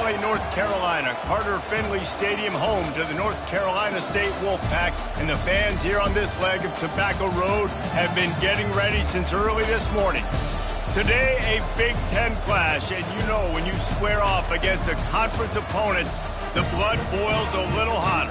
Raleigh, North Carolina. Carter Finley Stadium, home to the North Carolina State Wolfpack. And the fans here on this leg of Tobacco Road have been getting ready since early this morning. Today, a Big Ten clash, and you know when you square off against a conference opponent, the blood boils a little hotter.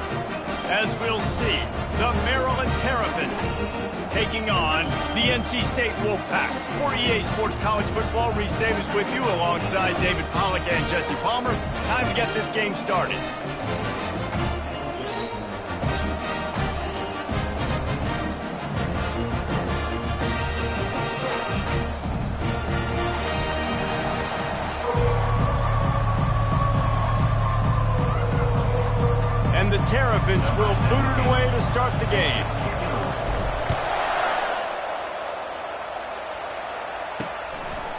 As we'll see, the Maryland Terrapins taking on the NC State Wolfpack. For EA Sports College Football, Reese Davis with you alongside David Pollack and Jesse Palmer. Time to get this game started. And the Terrapins will boot it away to start the game.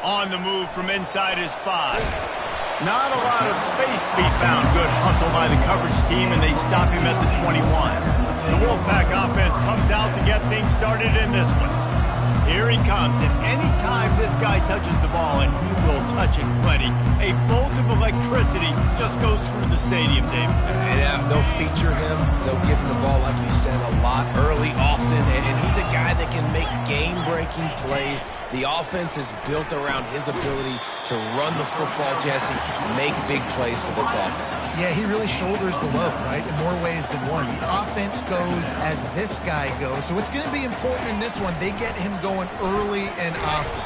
On the move from inside his 5. Not a lot of space to be found. Good hustle by the coverage team, and they stop him at the 21. The Wolfpack offense comes out to get things started in this one. Here he comes, and anytime this guy touches the ball, and he will touch it plenty, a bolt of electricity just goes through the stadium, David. And they'll feature him. They'll give him the ball, like you said, a lot, early, often, and he's a guy that can make game-breaking plays. The offense is built around his ability to run the football, Jesse, make big plays for this offense. Yeah, he really shoulders the load, right, in more ways than one. The offense goes as this guy goes, so it's going to be important in this one. They get him going early and often.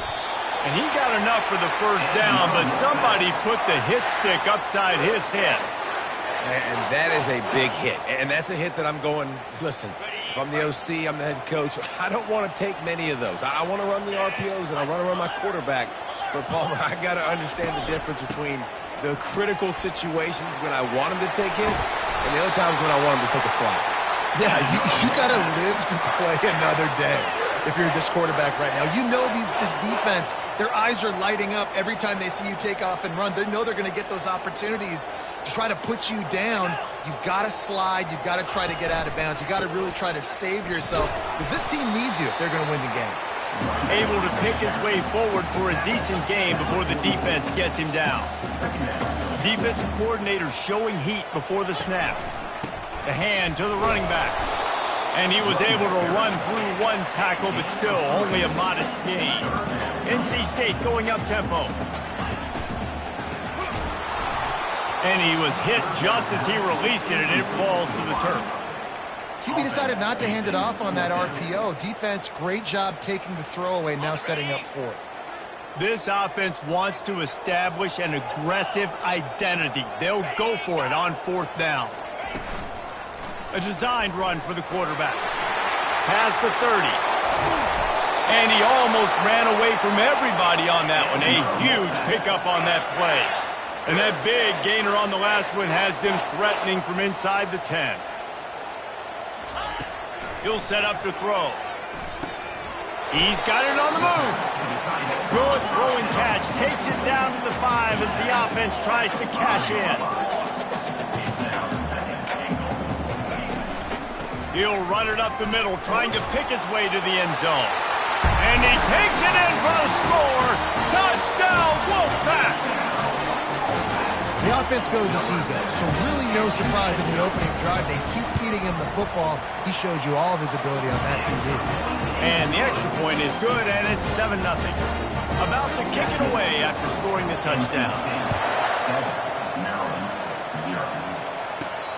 And he got enough for the first down, but somebody put the hit stick upside his head. And that is a big hit. And that's a hit that I'm going, listen, if I'm the OC, I'm the head coach, I don't want to take many of those. I want to run the RPOs, and I want to run my quarterback. But, Palmer, I got to understand the difference between the critical situations when I want him to take hits and the other times when I want him to take a slide. Yeah, you got to live to play another day. If you're this quarterback right now, you know this defense, their eyes are lighting up every time they see you take off and run. They know they're going to get those opportunities to try to put you down. You've got to slide. You've got to try to get out of bounds. You've got to really try to save yourself because this team needs you if they're going to win the game. Able to pick his way forward for a decent game before the defense gets him down. Defensive coordinator showing heat before the snap. The hand to the running back. And he was able to run through one tackle, but still only a modest gain. NC State going up-tempo. And he was hit just as he released it, and it falls to the turf. QB decided not to hand it off on that RPO. Defense, great job taking the throwaway, now setting up fourth. This offense wants to establish an aggressive identity. They'll go for it on fourth down. A designed run for the quarterback. Past the 30. And he almost ran away from everybody on that one. A huge pickup on that play. And that big gainer on the last one has them threatening from inside the 10. He'll set up to throw. He's got it on the move. Good throw and catch. Takes it down to the 5 as the offense tries to cash in. He'll run it up the middle, trying to pick his way to the end zone. And he takes it in for a score. Touchdown, Wolfpack! The offense goes as he goes, so really no surprise in the opening drive. They keep feeding him the football. He showed you all of his ability on that TV. And the extra point is good, and it's 7-0. About to kick it away after scoring the touchdown.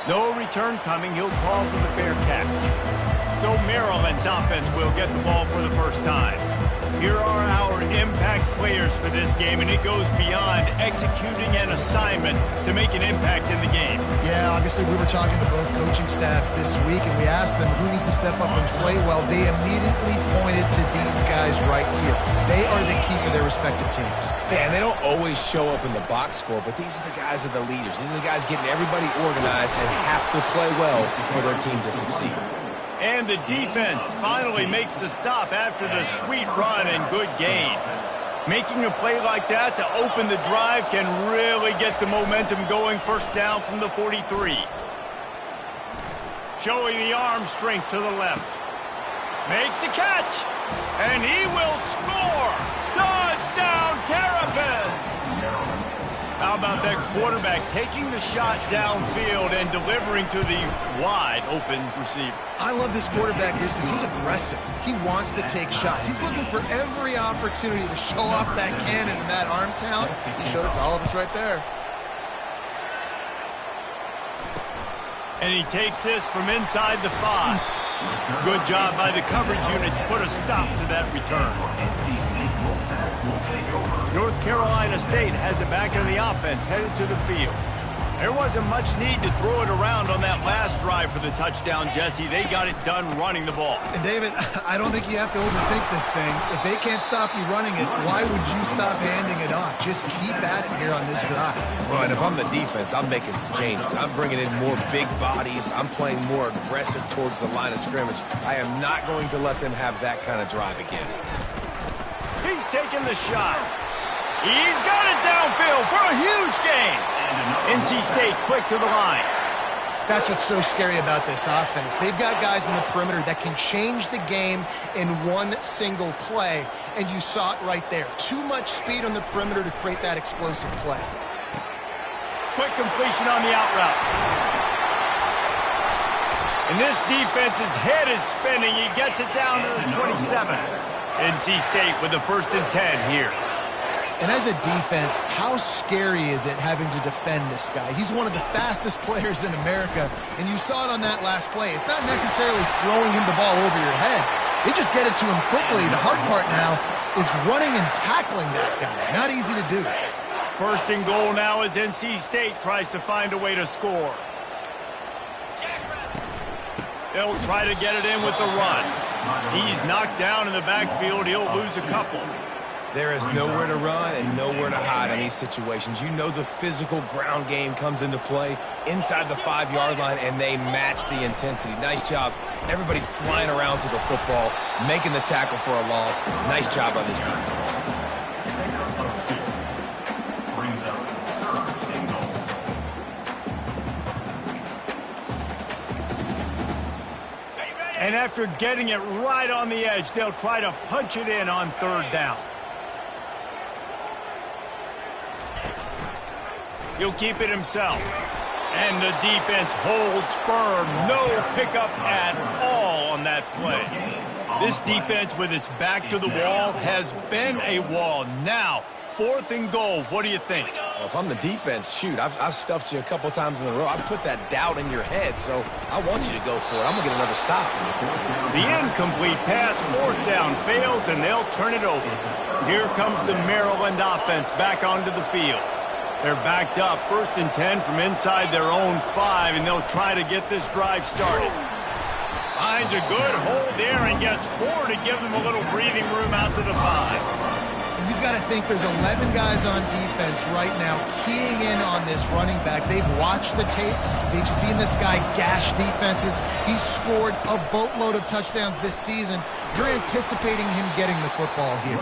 No return coming. He'll call for the fair catch. So Maryland's offense will get the ball for the first time. Here are our impact players for this game, and it goes beyond executing an assignment to make an impact in the game. Yeah, obviously we were talking to both coaching staffs this week, and we asked them who needs to step up and play well. They immediately pointed to these guys right here. They are the key for their respective teams. Yeah, and they don't always show up in the box score, but these are the guys that are the leaders. These are the guys getting everybody organized and have to play well for their team to succeed. And the defense finally makes the stop after the sweet run and good gain. Making a play like that to open the drive can really get the momentum going. First down from the 43. Showing the arm strength to the left. Makes the catch. And he will score. Touchdown, Terrapins! How about that quarterback taking the shot downfield and delivering to the wide-open receiver? I love this quarterback here because he's aggressive. He wants to take shots. He's looking for every opportunity to show off that cannon and that arm talent. He showed it to all of us right there. And he takes this from inside the 5. Good job by the coverage unit to put a stop to that return. North Carolina State has it back in the offense, headed to the field. There wasn't much need to throw it around on that last drive for the touchdown, Jesse. They got it done running the ball. And David, I don't think you have to overthink this thing. If they can't stop you running it, why would you stop handing it off? Just keep at it here on this drive. Well, and if I'm the defense, I'm making some changes. I'm bringing in more big bodies. I'm playing more aggressive towards the line of scrimmage. I am not going to let them have that kind of drive again. He's taking the shot. He's got it downfield for a huge gain. NC State quick to the line. That's what's so scary about this offense. They've got guys in the perimeter that can change the game in one single play, and you saw it right there. Too much speed on the perimeter to create that explosive play. Quick completion on the out route. And this defense's head is spinning. He gets it down to the 27. NC State with the 1st and 10 here. And as a defense, how scary is it having to defend this guy? He's one of the fastest players in America, and you saw it on that last play. It's not necessarily throwing him the ball over your head. They just get it to him quickly. The hard part now is running and tackling that guy. Not easy to do. 1st and goal now as NC State tries to find a way to score. They'll try to get it in with the run. He's knocked down in the backfield. He'll lose a couple. There is nowhere to run and nowhere to hide in these situations. You know the physical ground game comes into play inside the 5-yard line, and they match the intensity. Nice job. Everybody flying around to the football, making the tackle for a loss. Nice job by this defense. And after getting it right on the edge, they'll try to punch it in on 3rd down. He'll keep it himself. And the defense holds firm. No pickup at all on that play. This defense, with its back to the wall, has been a wall. Now, 4th and goal. What do you think? Well, if I'm the defense, shoot, I've stuffed you a couple times in a row. I've put that doubt in your head, so I want you to go for it. I'm going to get another stop. The incomplete pass, 4th down, fails, and they'll turn it over. Here comes the Maryland offense back onto the field. They're backed up, 1st and 10 from inside their own 5, and they'll try to get this drive started. Finds a good hold there and gets 4 to give them a little breathing room out to the 5. And you've got to think there's 11 guys on defense right now keying in on this running back. They've watched the tape. They've seen this guy gash defenses. He's scored a boatload of touchdowns this season. You're anticipating him getting the football here.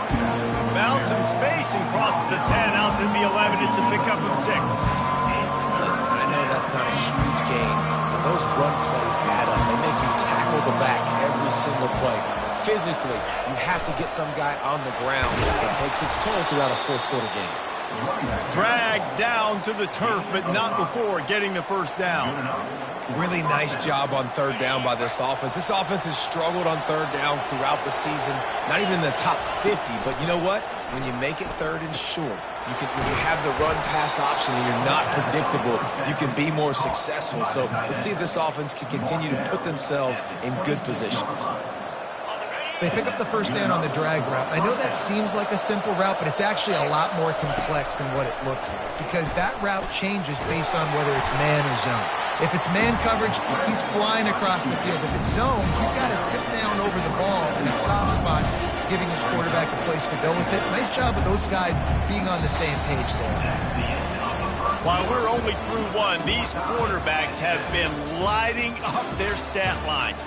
Found some space and crosses the 10 out to the 11. It's a pickup of 6. Listen, I know that's not a huge gain, but those run plays add up. They make you tackle the back every single play. Physically, you have to get some guy on the ground. It takes its toll throughout a 4th quarter game. Dragged down to the turf, but not before getting the 1st down. Really nice job on 3rd down by this offense. This offense has struggled on 3rd downs throughout the season. Not even in the top 50, but you know what? When you make it 3rd and short, when you have the run-pass option and you're not predictable, you can be more successful. So let's see if this offense can continue to put themselves in good positions. They pick up the 1st down on the drag route. I know that seems like a simple route, but it's actually a lot more complex than what it looks like because that route changes based on whether it's man or zone. If it's man coverage, he's flying across the field. If it's zone, he's got to sit down over the ball in a soft spot, giving his quarterback a place to go with it. Nice job of those guys being on the same page there. While we're only through 1, these quarterbacks have been lighting up their stat line.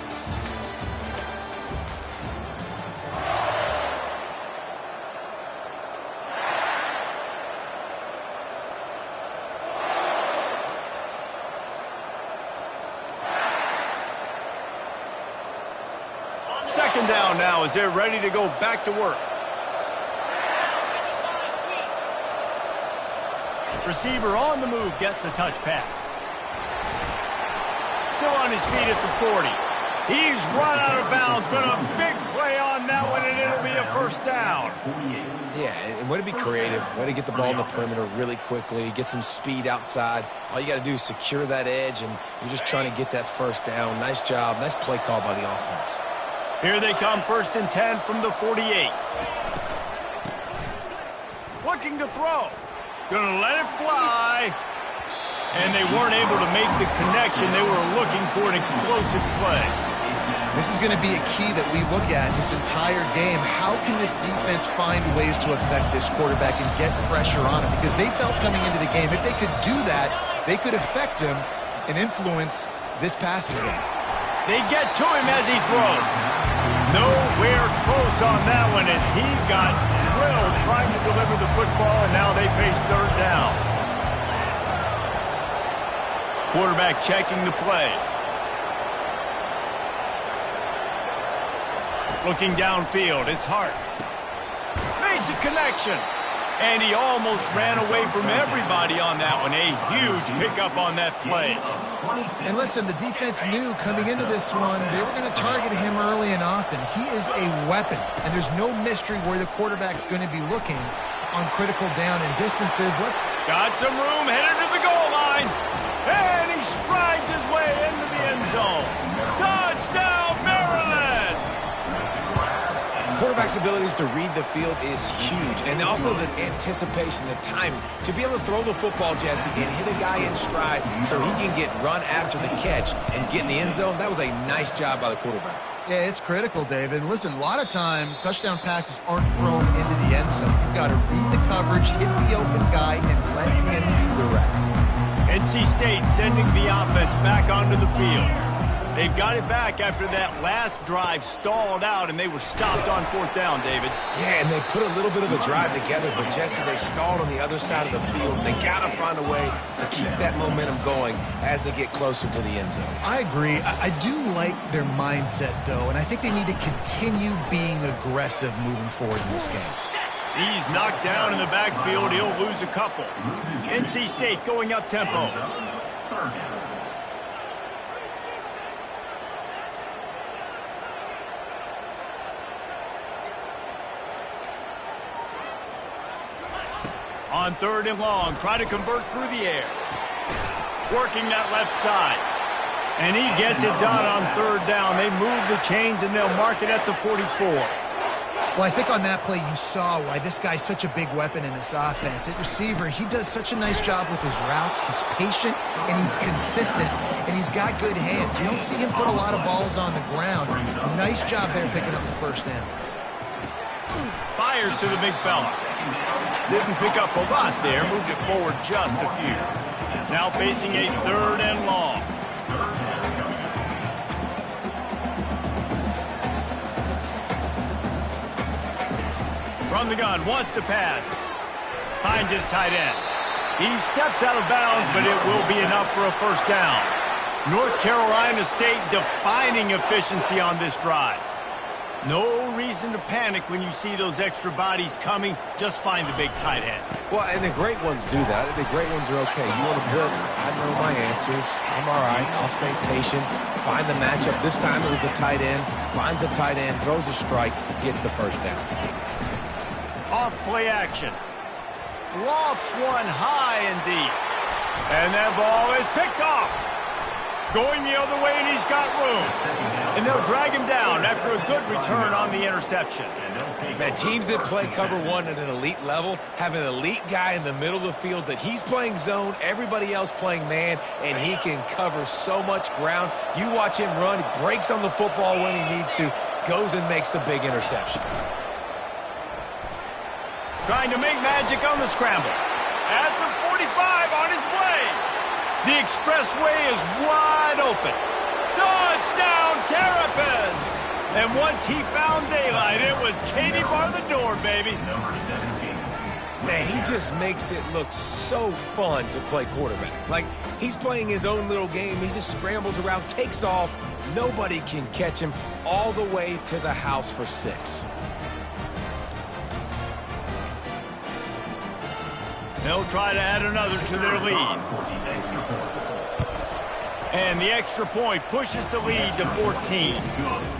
Second down now as they're ready to go back to work. Receiver on the move gets the touch pass. Still on his feet at the 40. He's run out of bounds, but a big play on that one, and it'll be a first down. Yeah, and way to be creative, way to get the ball in the perimeter really quickly, get some speed outside. All you got to do is secure that edge, and you're just trying to get that first down. Nice job, nice play call by the offense. Here they come, 1st and 10 from the 48. Looking to throw. Gonna let it fly. And they weren't able to make the connection. They were looking for an explosive play. This is going to be a key that we look at this entire game. How can this defense find ways to affect this quarterback and get pressure on him? Because they felt coming into the game, if they could do that, they could affect him and influence this passing game. They get to him as he throws. Nowhere close on that one as he got drilled trying to deliver the football, and now they face 3rd down. Quarterback checking the play. Looking downfield, it's Hart. Makes a connection. And he almost ran away from everybody on that one. A huge pickup on that play. And listen, the defense knew coming into this one, they were going to target him early and often. He is a weapon, and there's no mystery where the quarterback's going to be looking on critical down and distances. Got some room, headed to the goal line. And he strides his way into the end zone. Touchdown, Maryland! Quarterback's abilities to read the field is huge, and also the anticipation, the timing. To be able to throw the football, Jesse, and hit a guy in stride so he can get run after the catch and get in the end zone, that was a nice job by the quarterback. Yeah, it's critical, David. Listen, a lot of times touchdown passes aren't thrown into the end zone. You've got to read the coverage, hit the open guy, and let him do the rest. NC State sending the offense back onto the field. They've got it back after that last drive stalled out, and they were stopped on 4th down, David. Yeah, and they put a little bit of a drive together, but, Jesse, they stalled on the other side of the field. They got to find a way to keep that momentum going as they get closer to the end zone. I agree. I do like their mindset, though, and I think they need to continue being aggressive moving forward in this game. He's knocked down in the backfield. He'll lose a couple. NC State going up tempo. On 3rd and long, try to convert through the air. Working that left side. And he gets it done on 3rd down. They move the chains, and they'll mark it at the 44. Well, I think on that play you saw why this guy's such a big weapon in this offense. At receiver, he does such a nice job with his routes. He's patient, and he's consistent, and he's got good hands. You don't see him put a lot of balls on the ground. Nice job there picking up the 1st down. Fires to the big fella. Didn't pick up a lot there. Moved it forward just a few. Now facing a 3rd and long. From the gun, wants to pass. Finds his tight end. He steps out of bounds, but it will be enough for a 1st down. North Carolina State defining efficiency on this drive. No reason to panic when you see those extra bodies coming. Just find the big tight end. Well, and the great ones do that. The great ones are okay. You want to blitz? I know my answers. I'm all right. I'll stay patient. Find the matchup. This time it was the tight end. Finds the tight end, throws a strike, gets the 1st down. Off play action. Lofts one high and deep. And that ball is picked off. Going the other way, and he's got room. And they'll drag him down after a good return on the interception. Man, teams that play cover one at an elite level have an elite guy in the middle of the field that he's playing zone, everybody else playing man, and he can cover so much ground. You watch him run, he breaks on the football when he needs to, goes and makes the big interception. Trying to make magic on the scramble. At the 45 on his way. The expressway is wide open. Touchdown, Terrapins! And once he found daylight, it was Katie bar the door, baby. Man, he just makes it look so fun to play quarterback. Like, he's playing his own little game. He just scrambles around, takes off. Nobody can catch him all the way to the house for 6. They'll try to add another to their lead. And the extra point pushes the lead to 14.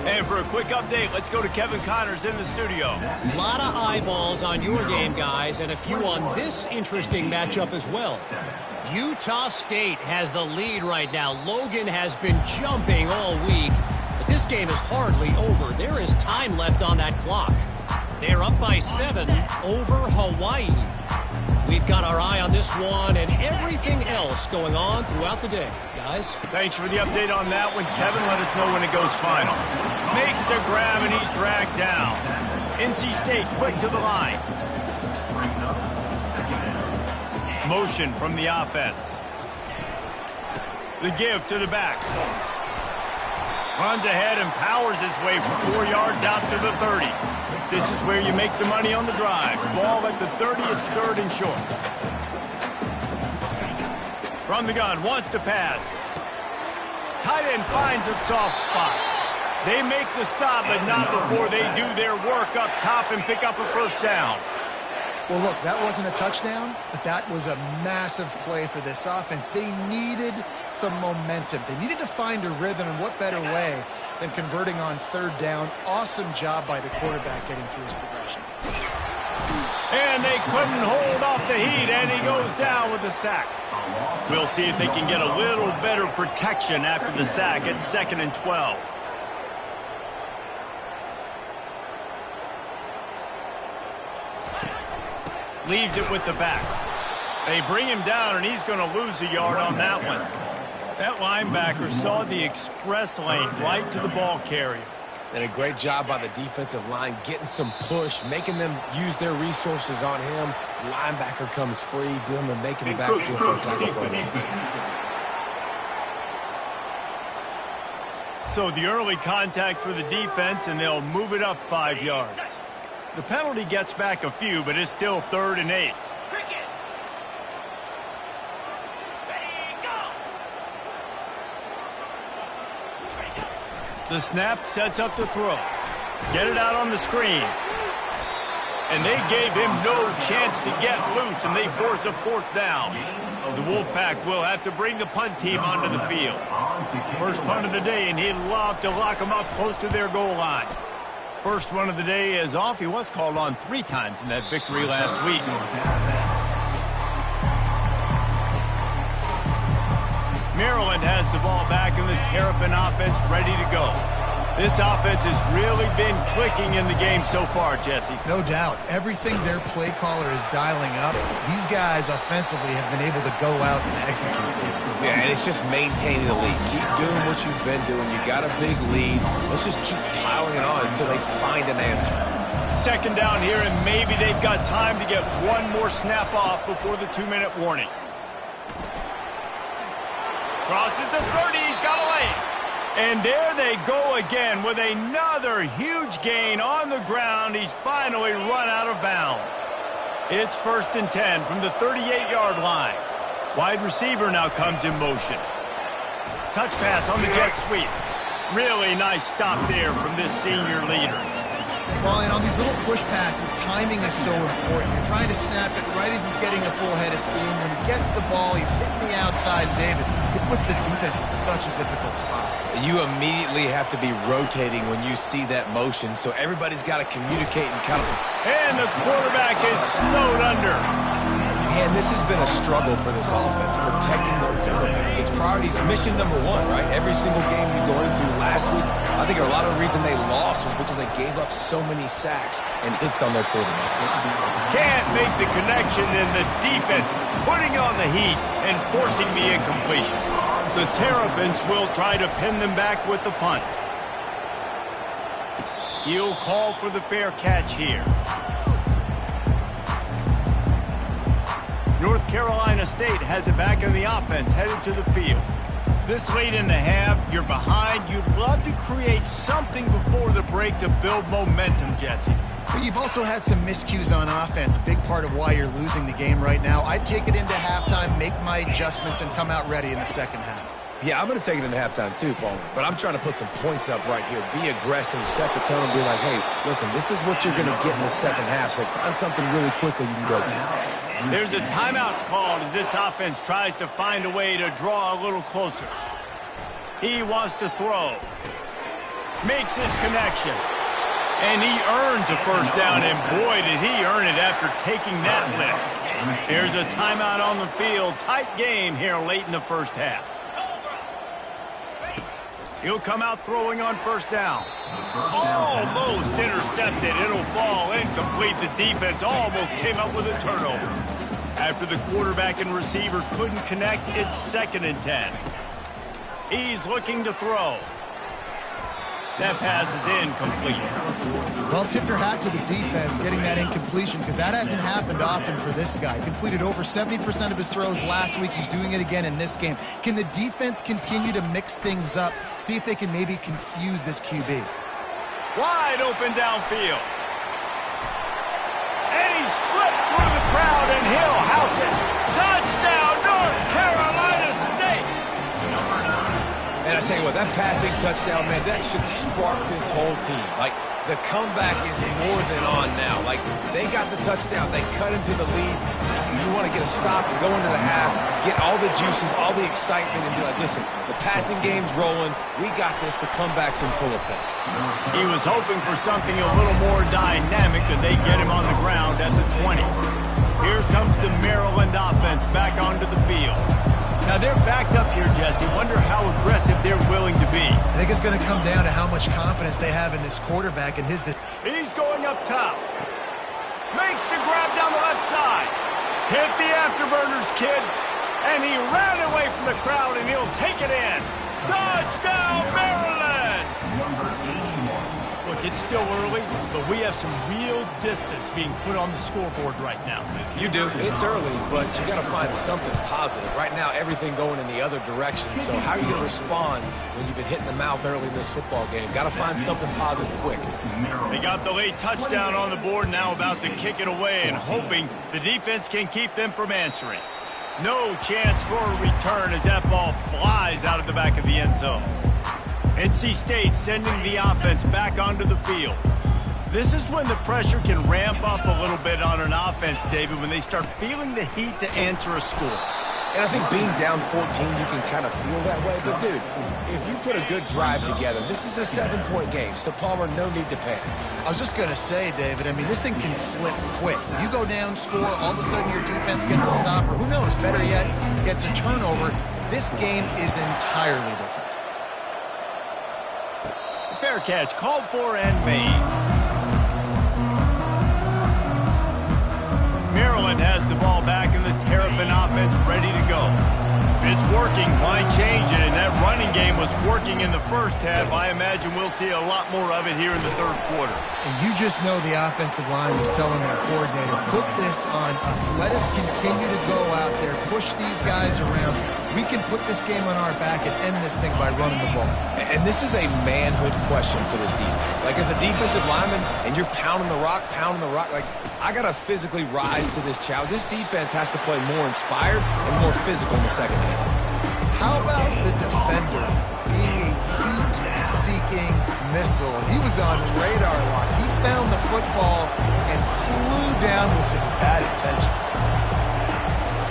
And for a quick update, let's go to Kevin Connors in the studio. A lot of eyeballs on your game, guys, and a few on this interesting matchup as well. Utah State has the lead right now. Logan has been jumping all week, but this game is hardly over. There is time left on that clock. They're up by 7 over Hawaii. We've got our eye on this one and everything else going on throughout the day. Guys? Thanks for the update on that one, Kevin. Let us know when it goes final. Makes the grab, and he's dragged down. NC State quick to the line. Motion from the offense. The give to the back. Runs ahead and powers his way for 4 yards out to the 30. This is where you make the money on the drive. Ball at the 30, it's 3rd and short. From the gun, wants to pass. Tight end finds a soft spot. They make the stop, but not before they do their work up top and pick up a first down. Well, look, that wasn't a touchdown, but that was a massive play for this offense. They needed some momentum. They needed to find a rhythm, and what better way than converting on 3rd down. Awesome job by the quarterback getting through his progression. And they couldn't hold off the heat, and he goes down with a sack. We'll see if they can get a little better protection after the sack at 2nd and 12. Leaves it with the back. They bring him down, and he's going to lose a yard on that one. That linebacker saw the express lane right to the ball carrier. And a great job by the defensive line, getting some push, making them use their resources on him. Linebacker comes free, boom, and making it back to a full tackle for a loss. So the early contact for the defense, and they'll move it up 5 yards. The penalty gets back a few, but it's still 3rd and 8. The snap sets up the throw. Get it out on the screen. And they gave him no chance to get loose, and they force a 4th down. The Wolfpack will have to bring the punt team onto the field. First punt of the day, and he'd love to lock them up close to their goal line. First one of the day is off. He was called on 3 times in that victory last week. Maryland has the ball back, and the Terrapin offense ready to go. This offense has really been clicking in the game so far, Jesse. No doubt. Everything their play caller is dialing up, these guys offensively have been able to go out and execute. Yeah, and it's just maintaining the lead. Keep doing what you've been doing. You got a big lead. Let's just keep piling it on until they find an answer. 2nd down here, and maybe they've got time to get one more snap off before the 2-minute warning. Crosses the 30, he's got a lane. And there they go again with another huge gain on the ground. He's finally run out of bounds. It's 1st and 10 from the 38-yard line. Wide receiver now comes in motion. Touch pass on the jet sweep. Really nice stop there from this senior leader. Well, and on these little push passes, timing is so important. You're trying to snap it right as he's getting a full head of steam. When he gets the ball, he's hitting the outside, David. It puts the defense in such a difficult spot. You immediately have to be rotating when you see that motion, so everybody's got to communicate and kind of... And the quarterback is snowed under. Man, this has been a struggle for this offense, protecting their quarterback. It's priorities, mission number 1, right? Every single game you go into last week, I think a lot of the reason they lost was because they gave up so many sacks and hits on their quarterback. Can't make the connection, and the defense putting on the heat and forcing the incompletion. The Terrapins will try to pin them back with the punt. He'll call for the fair catch here. North Carolina State has it back in the offense, headed to the field. This late in the half, you're behind. You'd love to create something before the break to build momentum, Jesse. But you've also had some miscues on offense, a big part of why you're losing the game right now. I'd take it into halftime, make my adjustments, and come out ready in the 2nd half. Yeah, I'm going to take it into halftime too, Paul. But I'm trying to put some points up right here. Be aggressive, set the tone, and be like, hey, listen, this is what you're going to get in the 2nd half, so find something really quickly you can go to. There's a timeout called as this offense tries to find a way to draw a little closer. He wants to throw. Makes his connection. And he earns a first down, and boy, did he earn it after taking that lift. Here's a timeout on the field. Tight game here late in the first half. He'll come out throwing on first down. Almost intercepted. It'll fall incomplete. The defense almost came up with a turnover. After the quarterback and receiver couldn't connect, it's 2nd and 10. He's looking to throw. That pass is incomplete. Well, tip your hat to the defense getting that incompletion, because that hasn't happened often for this guy. Completed over 70% of his throws last week. He's doing it again in this game. Can the defense continue to mix things up? See if they can maybe confuse this QB. Wide open downfield. And he slipped through the crowd, and he'll house it. Touchdown, North Carolina State. And I tell you what, that passing touchdown, man, that should spark this whole team. Like, the comeback is more than on now. Like, they got the touchdown. They cut into the lead. You want to get a stop and go into the half, get all the juices, all the excitement, and be like, listen, the passing game's rolling. We got this. The comeback's in full effect. He was hoping for something a little more dynamic than they get him on the ground at the 20. Here comes the Maryland offense back onto the field. Now, they're backed up here, Jesse. Wonder how aggressive they're willing to be. I think it's going to come down to how much confidence they have in this quarterback and his... He's going up top. Makes the grab down the left side. Hit the afterburners, kid. And he ran away from the crowd, and he'll take it in. Touchdown, Maryland! Look, it's still early, but we have some real distance being put on the scoreboard right now. You do. It's early, but you got to find something positive. Right now, everything going in the other direction. So how are you going to respond when you've been hit in the mouth early in this football game? Got to find something positive quick. They got the late touchdown on the board, now about to kick it away and hoping the defense can keep them from answering. No chance for a return as that ball flies out of the back of the end zone. NC State sending the offense back onto the field. This is when the pressure can ramp up a little bit on an offense, David, when they start feeling the heat to answer a score. And I think being down 14, you can kind of feel that way. But, dude, if you put a good drive together, this is a 7-point game. So, Palmer, no need to panic. I was just going to say, David, I mean, this thing can flip quick. You go down, score, all of a sudden your defense gets a stop, or who knows, better yet, gets a turnover. This game is entirely different. Fair catch, called for and made. Maryland has the ball back in the Terrapin offense ready to go. If it's working, why change it? And that running game was working in the first half. I imagine we'll see a lot more of it here in the third quarter. And you just know the offensive line was telling their coordinator, put this on us. Let us continue to go out there, push these guys around. We can put this game on our back and end this thing by running the ball. And this is a manhood question for this defense. Like, as a defensive lineman, and you're pounding the rock, like, I got to physically rise to this challenge. This defense has to play more inspired and more physical in the second half. How about the defender being a heat-seeking missile? He was on radar lock. He found the football and flew down with some bad intentions.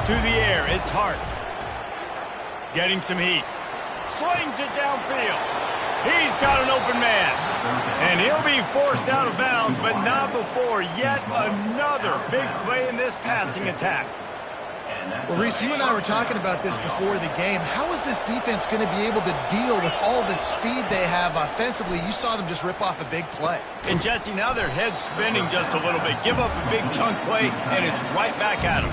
To the air, it's Hart. Getting some heat. Slings it downfield. He's got an open man. And he'll be forced out of bounds, but not before yet another big play in this passing attack. Well, Reese, you and I were talking about this before the game. How is this defense going to be able to deal with all the speed they have offensively? You saw them just rip off a big play. And, Jesse, now their head's spinning just a little bit. Give up a big chunk play, and it's right back at them.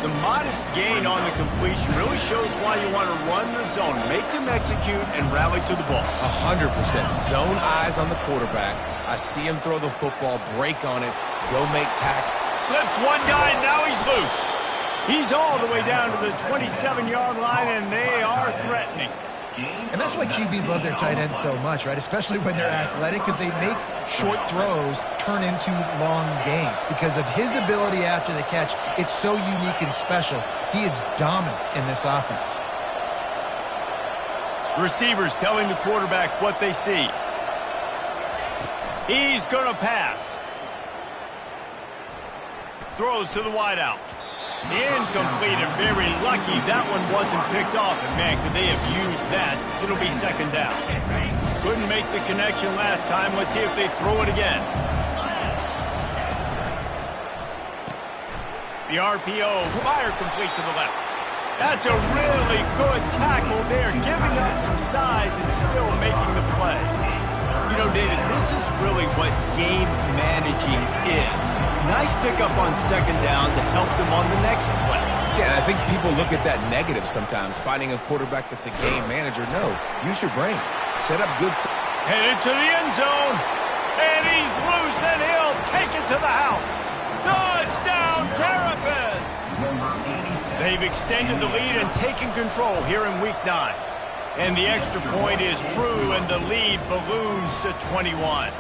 The modest gain on the completion really shows why you want to run the zone. Make them execute and rally to the ball. 100%. Zone eyes on the quarterback. I see him throw the football, break on it, go make tackle. Slips one guy, now he's loose. He's all the way down to the 27-yard line, and they are threatening. And that's why QBs love their tight ends so much, right? Especially when they're athletic, because they make short throws turn into long gains. Because of his ability after the catch, it's so unique and special. He is dominant in this offense. Receivers telling the quarterback what they see. He's going to pass. Throws to the wideout. Incomplete and very lucky that one wasn't picked off. And man, could they have used that? It'll be second down. Couldn't make the connection last time. Let's see if they throw it again. The RPO, fire complete to the left. That's a really good tackle there, giving up some size and still making the play. You know, David, this is really what game managing is. Nice pickup on second down to help them on the next play. Yeah, I think people look at that negative sometimes, finding a quarterback that's a game manager. No, use your brain. Set up good... Headed to the end zone, and he's loose, and he'll take it to the house. Touchdown, Terrapins! They've extended the lead and taken control here in Week 9. And the extra point is true, and the lead balloons to 21.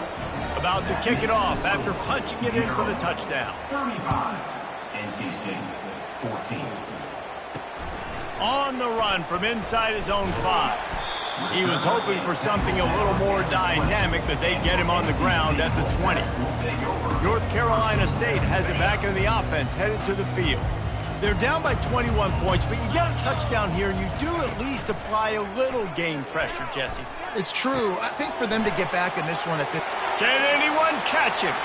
About to kick it off after punching it in for the touchdown. 35, NC State, 14. On the run from inside his own 5. He was hoping for something a little more dynamic, but they get him on the ground at the 20. North Carolina State has it back in the offense, headed to the field. They're down by 21 points, but you get a touchdown here, and you do at least apply a little game pressure, Jesse. It's true. I think for them to get back in this one at this... Can anyone catch him?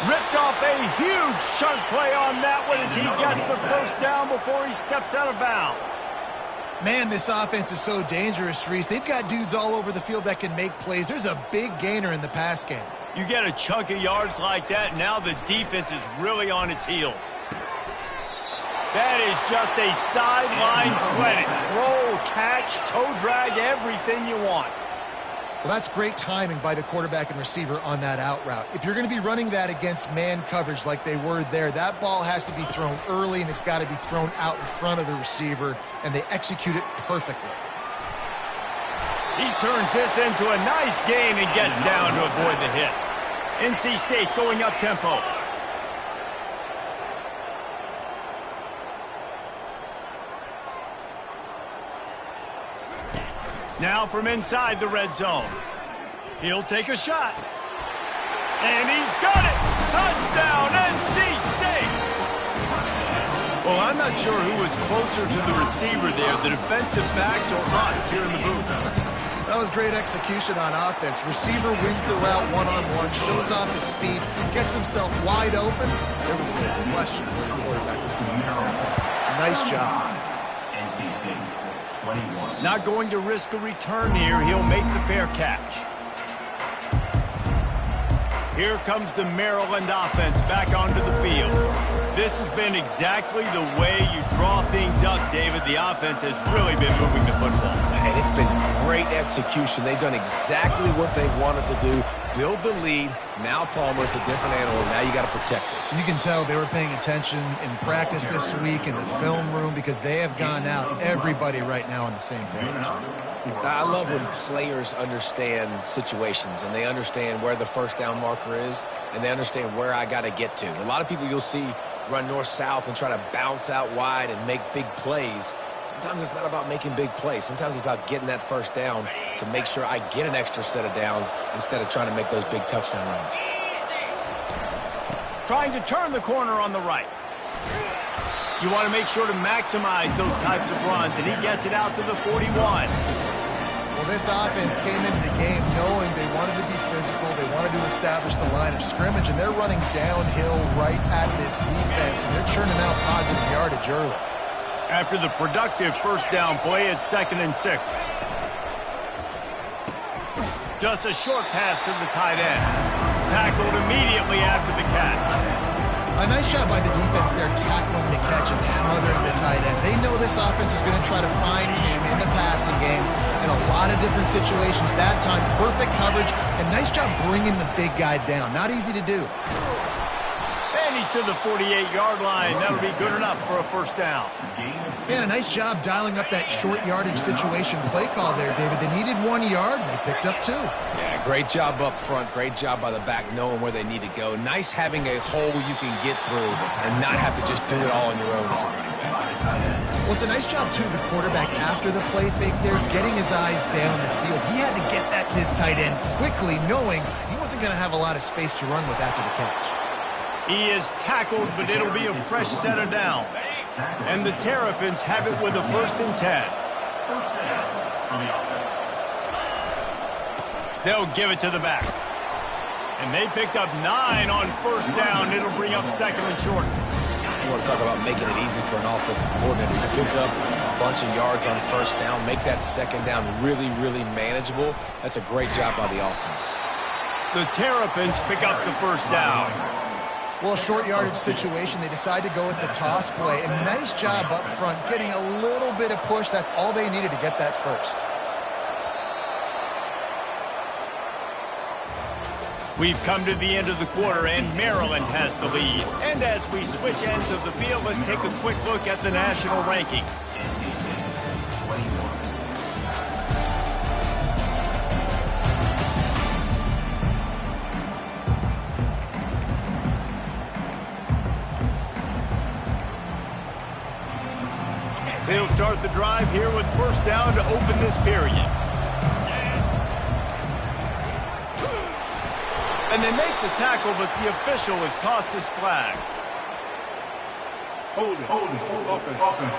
Ripped off a huge chunk play on that one as he gets the first down before he steps out of bounds. Man, this offense is so dangerous, Reese. They've got dudes all over the field that can make plays. There's a big gainer in the pass game. You get a chunk of yards like that, now the defense is really on its heels. That is just a sideline credit. Throw, catch, toe drag, everything you want. Well, that's great timing by the quarterback and receiver on that out route. If you're going to be running that against man coverage like they were there, that ball has to be thrown early, and it's got to be thrown out in front of the receiver, and they execute it perfectly. He turns this into a nice gain and gets down to avoid the hit. NC State going up tempo. Now from inside the red zone. He'll take a shot. And he's got it! Touchdown, NC State! Well, I'm not sure who was closer to the receiver there, the defensive backs or us here in the booth. That was great execution on offense. Receiver wins the route one-on-one, shows off his speed, gets himself wide open. There was no question where the quarterback was going to happen. Nice job. NC State, 21. Not going to risk a return here. He'll make the fair catch. Here comes the Maryland offense back onto the field. This has been exactly the way you draw things up, David. The offense has really been moving the football. And it's been great execution. They've done exactly what they've wanted to do. Build the lead. Now Palmer's a different animal. Now you got to protect it. You can tell they were paying attention in practice this week in the film room because they have gone out, everybody right now on the same page. I love when players understand situations and they understand where the first down marker is and they understand where I got to get to. A lot of people you'll see run north-south and try to bounce out wide and make big plays. Sometimes it's not about making big plays. Sometimes it's about getting that first down to make sure I get an extra set of downs instead of trying to make those big touchdown runs. Trying to turn the corner on the right. You want to make sure to maximize those types of runs, and he gets it out to the 41. Well, this offense came into the game knowing they wanted to be physical, they wanted to establish the line of scrimmage, and they're running downhill right at this defense, and they're churning out positive yardage early. After the productive first down play, it's 2nd and 6. Just a short pass to the tight end. Tackled immediately after the catch. A nice job by the defense there tackling the catch and smothering the tight end. They know this offense is going to try to find him in the passing game in a lot of different situations. That time, perfect coverage, and nice job bringing the big guy down. Not easy to do. And he's to the 48-yard line. That'll be good enough for a first down. Man, a nice job dialing up that short yardage situation play call there, David. They needed 1 yard, and they picked up 2. Yeah, great job up front. Great job by the back knowing where they need to go. Nice having a hole you can get through and not have to just do it all on your own as a running back. Well, it's a nice job, too, the quarterback after the play fake there, getting his eyes down the field. He had to get that to his tight end quickly, knowing he wasn't going to have a lot of space to run with after the catch. He is tackled, but it'll be a fresh set of downs. And the Terrapins have it with a 1st and 10. First down for the offense. They'll give it to the back. And they picked up 9 on 1st down. It'll bring up 2nd and short. You want to talk about making it easy for an offensive coordinator to pick up a bunch of yards on 1st down, make that 2nd down really, really manageable. That's a great job by the offense. The Terrapins pick up the 1st down. Well, short yardage situation, they decide to go with the toss play. And nice job up front, getting a little bit of push. That's all they needed to get that first. We've come to the end of the quarter, and Maryland has the lead. And as we switch ends of the field, let's take a quick look at the national rankings. They'll start the drive here with 1st down to open this period. And they make the tackle, but the official has tossed his flag. Hold it. Offense.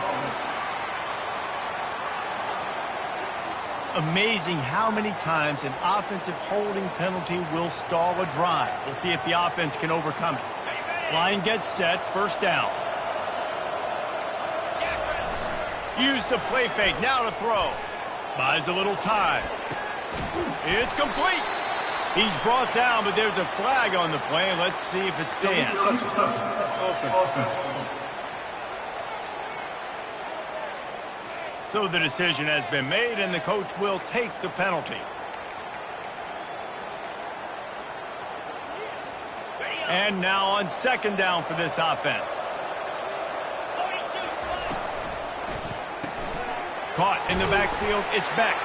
Amazing how many times an offensive holding penalty will stall a drive. We'll see if the offense can overcome it. Line gets set, 1st down. Use the play fake, now to throw. Buys a little time. It's complete. He's brought down, but there's a flag on the play. Let's see if it stands. So the decision has been made, and the coach will take the penalty. And now on 2nd down for this offense. Caught in the backfield, it's Beck.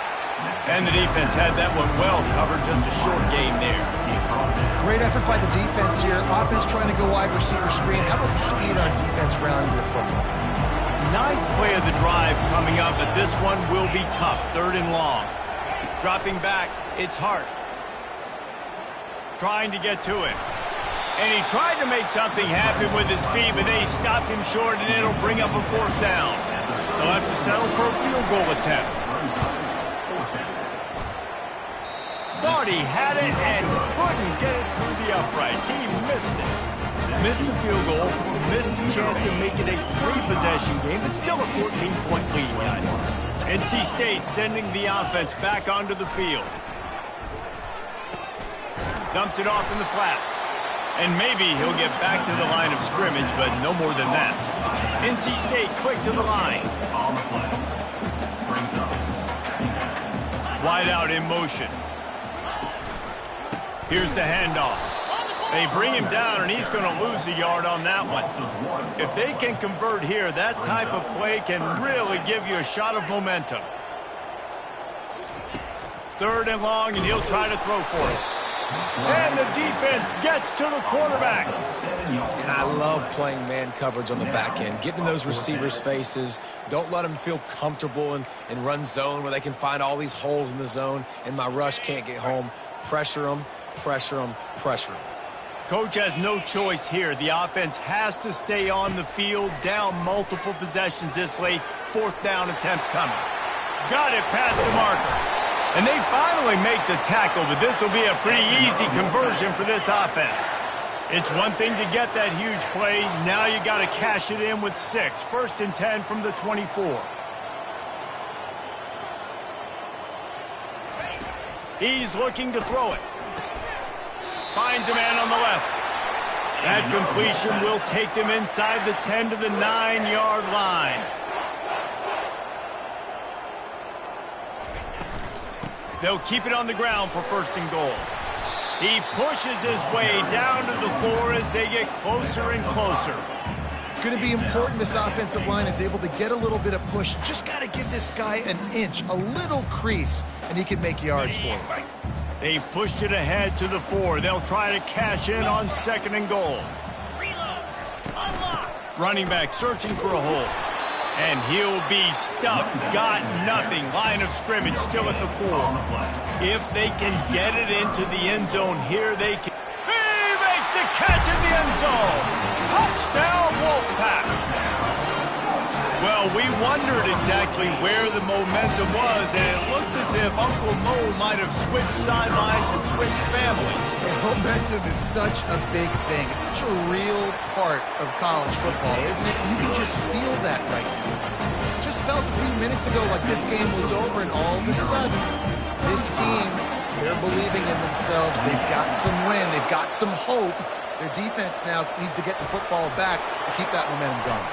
And the defense had that one well covered, just a short game there. Great effort by the defense here. Offense trying to go wide receiver screen. How about the speed on defense rounding the football? 9th play of the drive coming up, but this one will be tough. 3rd and long. Dropping back, it's Hart. Trying to get to it. And he tried to make something happen with his feet, but they stopped him short, and it'll bring up a 4th down. They'll have to settle for a field goal attempt. Thought he had it and couldn't get it through the uprights. He missed it. Missed the field goal, missed the chance to make it a 3-possession game, but still a 14-point lead, guys. NC State sending the offense back onto the field. Dumps it off in the flats. And maybe he'll get back to the line of scrimmage, but no more than that. NC State quick to the line. On the play. Brings up. Wide out in motion. Here's the handoff. They bring him down, and he's going to lose a yard on that one. If they can convert here, that type of play can really give you a shot of momentum. 3rd and long, and he'll try to throw for it. And the defense gets to the quarterback. And I love playing man coverage on the back end, getting in those receivers' faces. Don't let them feel comfortable in run zone where they can find all these holes in the zone, and my rush can't get home. Pressure them, pressure them, pressure them. Coach has no choice here. The offense has to stay on the field, down multiple possessions this late. 4th down attempt coming. Got it past the marker. And they finally make the tackle, but this will be a pretty easy conversion for this offense. It's one thing to get that huge play. Now you got to cash it in with 6. 1st and 10 from the 24. He's looking to throw it. Finds a man on the left. That completion will take them inside the 10 to the 9-yard line. They'll keep it on the ground for 1st and goal. He pushes his way down to the floor as they get closer and closer. It's going to be important this offensive line is able to get a little bit of push. Just got to give this guy an inch, a little crease, and he can make yards for him. They pushed it ahead to the 4. They'll try to cash in on 2nd and goal. Running back searching for a hole. And he'll be stuffed. Got nothing. Line of scrimmage still at the 4. If they can get it into the end zone here, they can. He makes the catch in the end zone. Touchdown, Wolfpack. Well, we wondered exactly where the momentum was, and it looks as if Uncle Mo might have switched sidelines and switched families. Momentum is such a big thing. It's such a real part of college football, isn't it? You can just feel that right now. Just felt a few minutes ago like this game was over, and all of a sudden, this team, they're believing in themselves. They've got some wind. They've got some hope. Their defense now needs to get the football back to keep that momentum going.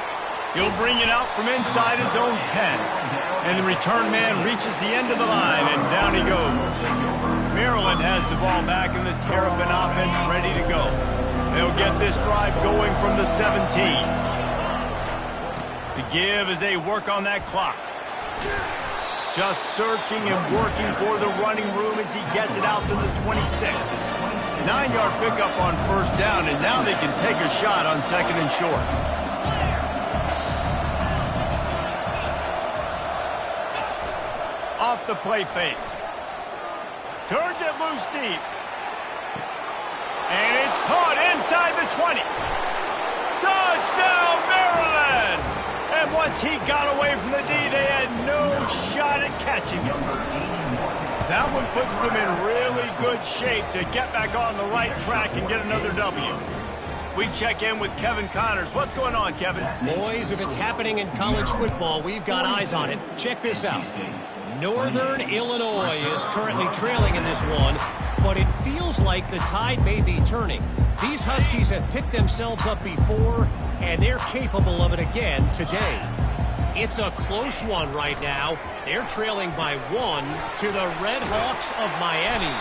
He'll bring it out from inside his own 10. And the return man reaches the end of the line, and down he goes. Maryland has the ball back, and the Terrapin offense ready to go. They'll get this drive going from the 17. The give as they work on that clock. Just searching and working for the running room as he gets it out to the 26. 9-yard pickup on first down, and now they can take a shot on second and short. Off the play fake. Turns it loose deep. And it's caught inside the 20. Touchdown, Maryland! And once he got away from the D, they had no shot at catching him. That one puts them in really good shape to get back on the right track and get another W. We check in with Kevin Connors. What's going on, Kevin? Boys, if it's happening in college football, we've got eyes on it. Check this out. Northern Illinois is currently trailing in this one, but it feels like the tide may be turning. These Huskies have picked themselves up before, and they're capable of it again today. It's a close one right now. They're trailing by 1 to the Red Hawks of Miami.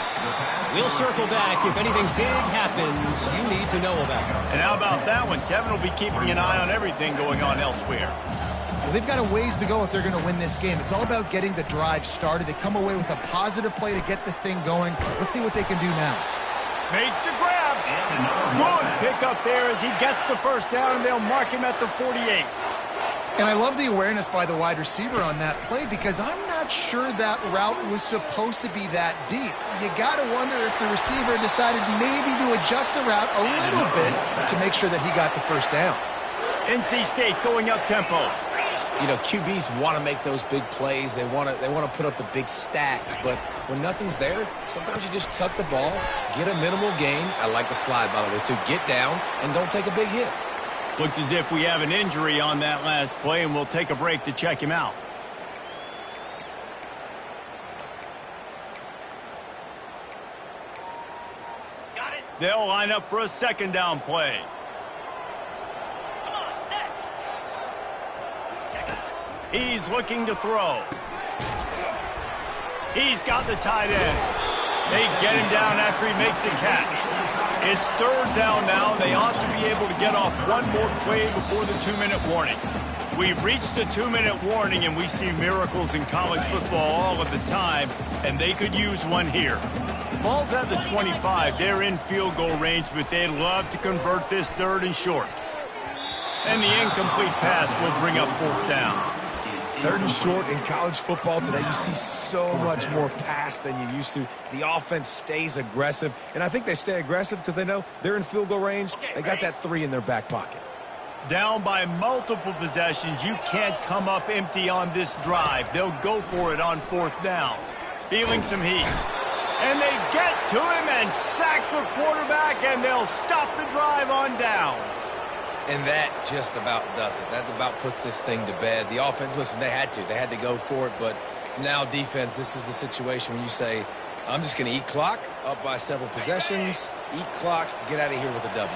We'll circle back if anything big happens you need to know about. And how about that one? Kevin will be keeping an eye on everything going on elsewhere. Well, they've got a ways to go if they're going to win this game. It's all about getting the drive started. They come away with a positive play to get this thing going. Let's see what they can do now. Makes the grab. Good pick up there as he gets the first down, and they'll mark him at the 48. And I love the awareness by the wide receiver on that play because I'm not sure that route was supposed to be that deep. You got to wonder if the receiver decided maybe to adjust the route a little bit to make sure that he got the first down. NC State going up tempo. You know, QBs want to make those big plays. They want to put up the big stats. But when nothing's there, sometimes you just tuck the ball, get a minimal gain. I like the slide, by the way, too. Get down and don't take a big hit. Looks as if we have an injury on that last play, and we'll take a break to check him out. Got it. They'll line up for a second down play. Come on, set. He's looking to throw. He's got the tight end. They get him down after he makes the catch. It's third down now. They ought to be able to get off one more play before the 2-minute warning. We've reached the 2-minute warning, and we see miracles in college football all of the time, and they could use one here. Ball's at the 25. They're in field goal range, but they'd love to convert this third and short. And the incomplete pass will bring up fourth down. Third and short in college football today, you see so much more pass than you used to. The offense stays aggressive, and I think they stay aggressive because they know they're in field goal range. They got that 3 in their back pocket. Down by multiple possessions, you can't come up empty on this drive. They'll go for it on fourth down. Feeling some heat. And they get to him and sack the quarterback, and they'll stop the drive on downs. And that just about does it. That about puts this thing to bed. The offense, listen, they had to go for it, but now defense, this is the situation when you say, I'm just going to eat clock, up by several possessions, eat clock, get out of here with a W.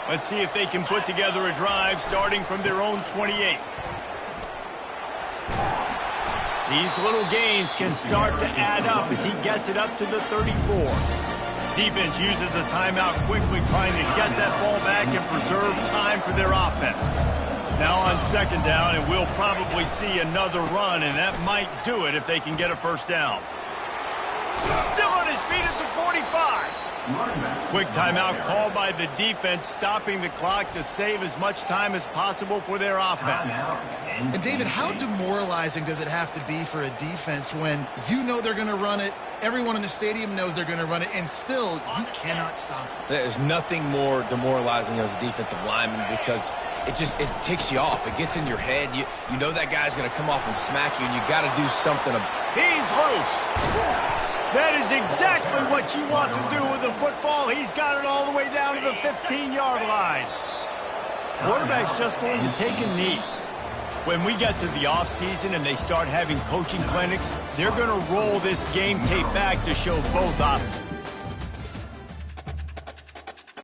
Let's see if they can put together a drive starting from their own 28. These little gains can start to add up as he gets it up to the 34. Defense uses a timeout quickly, trying to get that ball back and preserve time for their offense. Now on second down, and we'll probably see another run, and that might do it if they can get a first down. Still on his feet at the 45. Quick timeout called by the defense, stopping the clock to save as much time as possible for their offense. And David, how demoralizing does it have to be for a defense when you know they're going to run it, everyone in the stadium knows they're going to run it, and still you cannot stop it? There's nothing more demoralizing as a defensive lineman because it ticks you off. It gets in your head. You know that guy's going to come off and smack you, and you got to do something. He's loose. That is exactly what you want to do with the football. He's got it all the way down to the 15-yard line. Quarterback's just going to take a knee. When we get to the offseason and they start having coaching clinics, they're going to roll this game tape back to show both options.